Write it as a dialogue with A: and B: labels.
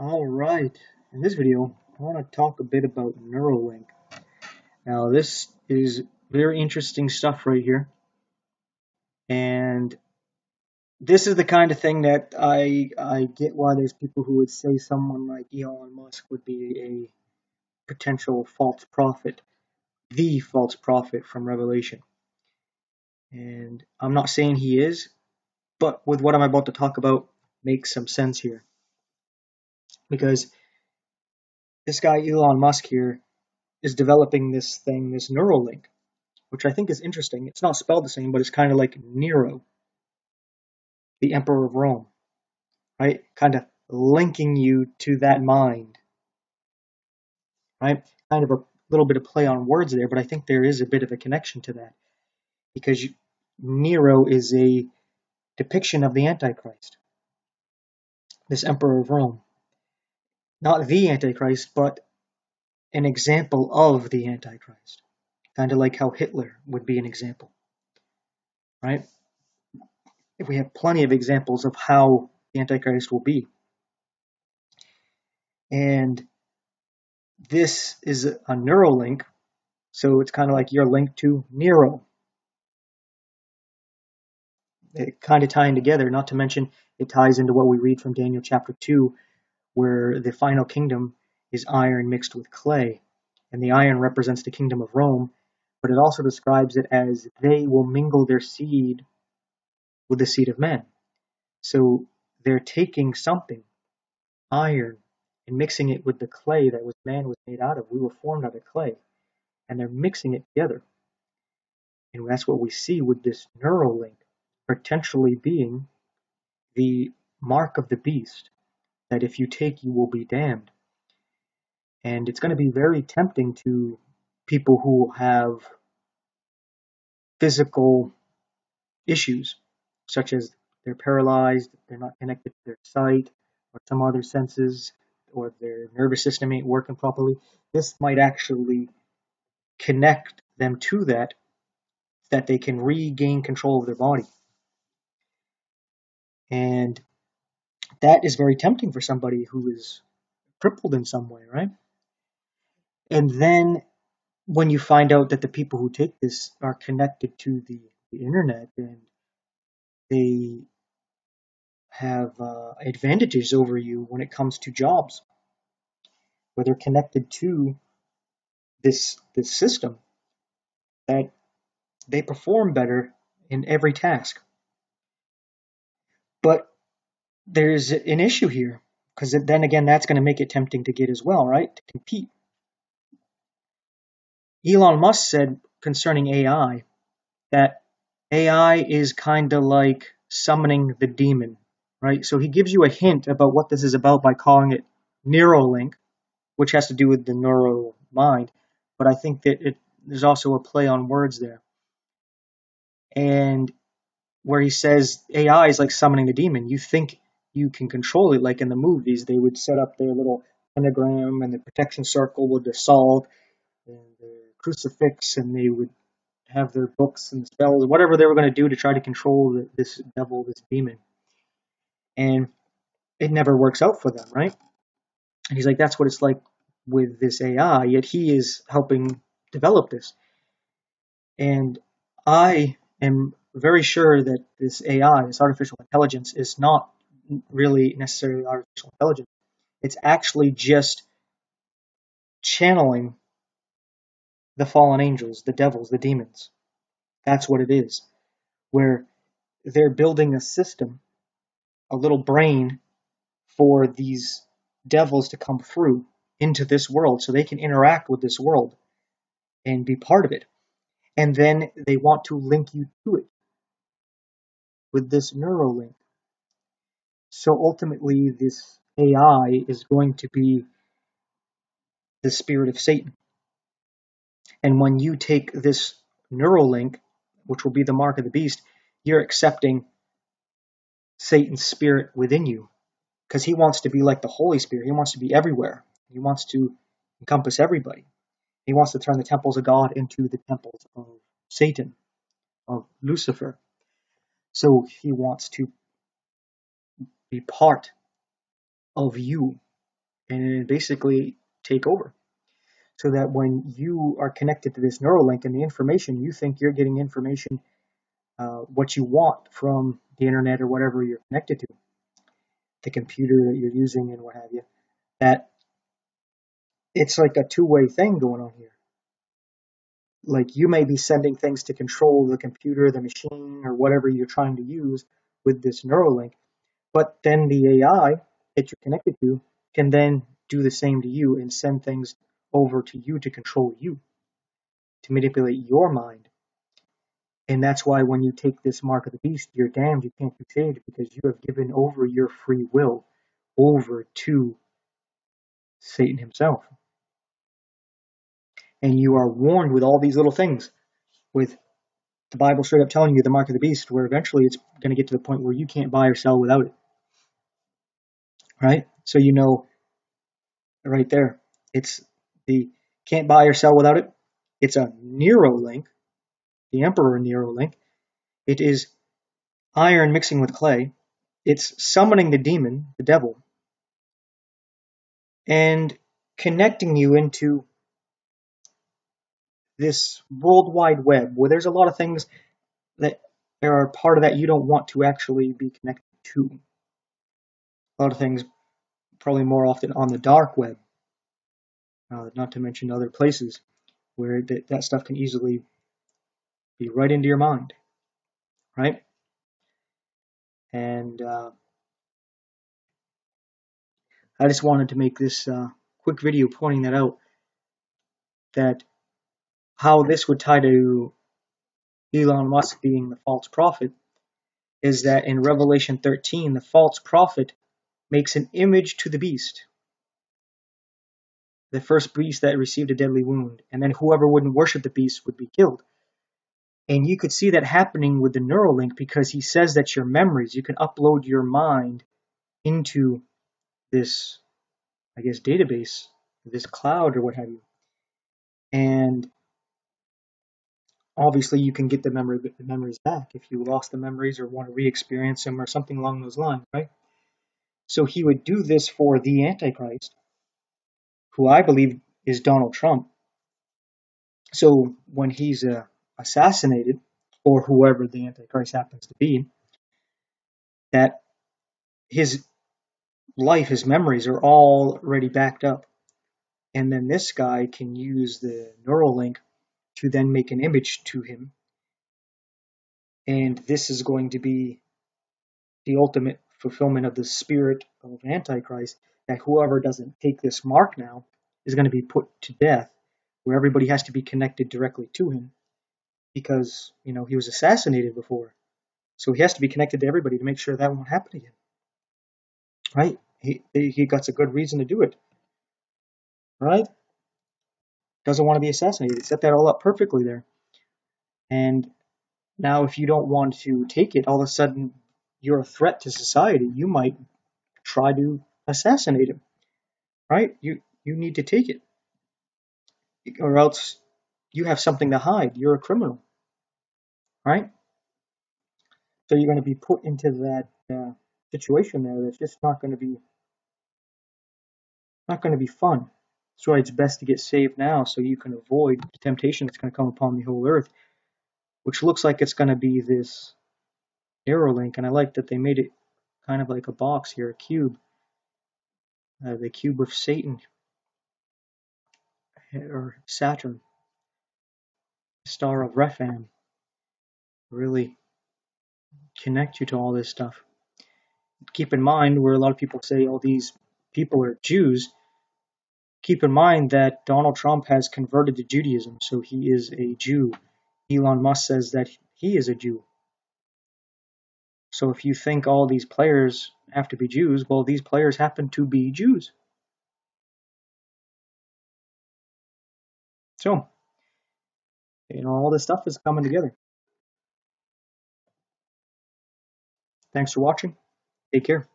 A: Alright, in this video, I want to talk a bit about Neuralink. Now, this is very interesting stuff right here, and this is the kind of thing that I get why there's people who would say someone like Elon Musk would be a potential false prophet, the false prophet from Revelation. And I'm not saying he is, but with what I'm about to talk about makes some sense here. Because this guy, Elon Musk here, is developing this thing, this Neuralink, which I think is interesting. It's not spelled the same, but it's kind of like Nero, the Emperor of Rome, right? Kind of linking you to that mind, right? Kind of a little bit of play on words there, but I think there is a bit of a connection to that because Nero is a depiction of the Antichrist, this Emperor of Rome. Not the Antichrist, but an example of the Antichrist. Kind of like how Hitler would be an example, right? If we have plenty of examples of how the Antichrist will be. And this is a Neuralink, so it's kind of like you're linked to Nero. It kind of tying together, not to mention it ties into what we read from Daniel chapter 2, where the final kingdom is iron mixed with clay. And the iron represents the kingdom of Rome, but it also describes it as they will mingle their seed with the seed of men. So they're taking something, iron, and mixing it with the clay that man was made out of. We were formed out of clay, and they're mixing it together. And that's what we see with this Neuralink potentially being the mark of the beast, that if you take, you will be damned. And it's going to be very tempting to people who have physical issues, such as they're paralyzed, they're not connected to their sight, or some other senses, or their nervous system ain't working properly. This might actually connect them to that they can regain control of their body. And that is very tempting for somebody who is crippled in some way, right? And then when you find out that the people who take this are connected to the internet and they have advantages over you when it comes to jobs, where they're connected to this system, that they perform better in every task. But there's an issue here, because then again, that's going to make it tempting to get as well, right? To compete. Elon Musk said concerning AI that AI is kind of like summoning the demon, right? So he gives you a hint about what this is about by calling it Neuralink, which has to do with the neuro mind. But I think that there's also a play on words there. And where he says AI is like summoning the demon, you think you can control it, like in the movies, they would set up their little pentagram and the protection circle with the salt and the crucifix, and they would have their books and spells, whatever they were going to do to try to control this devil, this demon. And it never works out for them, right? And he's like, that's what it's like with this AI, yet he is helping develop this. And I am very sure that this AI, this artificial intelligence, is not really necessarily artificial intelligence. It's actually just channeling the fallen angels, the devils, the demons. That's what it is. Where they're building a system, a little brain for these devils to come through into this world so they can interact with this world and be part of it. And then they want to link you to it with this Neuralink. So ultimately, this AI is going to be the spirit of Satan. And when you take this Neuralink, which will be the mark of the beast, you're accepting Satan's spirit within you, because he wants to be like the Holy Spirit. He wants to be everywhere. He wants to encompass everybody. He wants to turn the temples of God into the temples of Satan, of Lucifer. So he wants to be part of you. and basically take over. So that when you are connected to this Neuralink and the information, you think you're getting information, what you want from the internet or whatever you're connected to, the computer that you're using and what have you, that it's like a two-way thing going on here. Like you may be sending things to control the computer, the machine, or whatever you're trying to use with this Neuralink, but then the AI that you're connected to can then do the same to you and send things over to you to control you, to manipulate your mind. And that's why when you take this mark of the beast, you're damned, you can't be saved, because you have given over your free will over to Satan himself. And you are warned with all these little things, with the Bible straight up telling you the mark of the beast, where eventually it's going to get to the point where you can't buy or sell without it. Right? So you know right there, it's the can't buy or sell without it. It's a Nero link, the Emperor Nero link. It is iron mixing with clay. It's summoning the demon, the devil, and connecting you into this World Wide Web where there's a lot of things that are part of that you don't want to actually be connected to. A lot of things probably more often on the dark web, not to mention other places where that stuff can easily be right into your mind, right? And I just wanted to make this quick video pointing that out, that how this would tie to Elon Musk being the false prophet is that in Revelation 13, the false prophet makes an image to the beast, the first beast that received a deadly wound, and then whoever wouldn't worship the beast would be killed. And you could see that happening with the Neuralink, because he says that your memories, you can upload your mind into this, I guess, database, this cloud or what have you. And obviously you can get the memories back if you lost the memories or want to re-experience them or something along those lines, right? So he would do this for the Antichrist, who I believe is Donald Trump. So when he's assassinated, or whoever the Antichrist happens to be, that his life, his memories are all already backed up. And then this guy can use the Neuralink to then make an image to him. And this is going to be the ultimate fulfillment of the spirit of Antichrist, that whoever doesn't take this mark now is going to be put to death, where everybody has to be connected directly to him, because, you know, he was assassinated before. So he has to be connected to everybody to make sure that won't happen again. Right? He got a good reason to do it. Right? Doesn't want to be assassinated. He set that all up perfectly there. And now if you don't want to take it, all of a sudden you're a threat to society. You might try to assassinate him. Right? You need to take it. Or else you have something to hide. You're a criminal. Right? So you're going to be put into that situation there that's just not going to be fun. That's why it's best to get saved now, so you can avoid the temptation that's going to come upon the whole earth, which looks like it's going to be this Neuralink. And I like that they made it kind of like a box here, a cube, the cube of Satan or Saturn, star of Rephan, really connect you to all this stuff. Keep in mind, where a lot of people say, oh, these people are Jews, keep in mind that Donald Trump has converted to Judaism, so he is a Jew. Elon Musk says that he is a Jew. So if you think all these players have to be Jews, well, these players happen to be Jews. So, you know, all this stuff is coming together. Thanks for watching. Take care.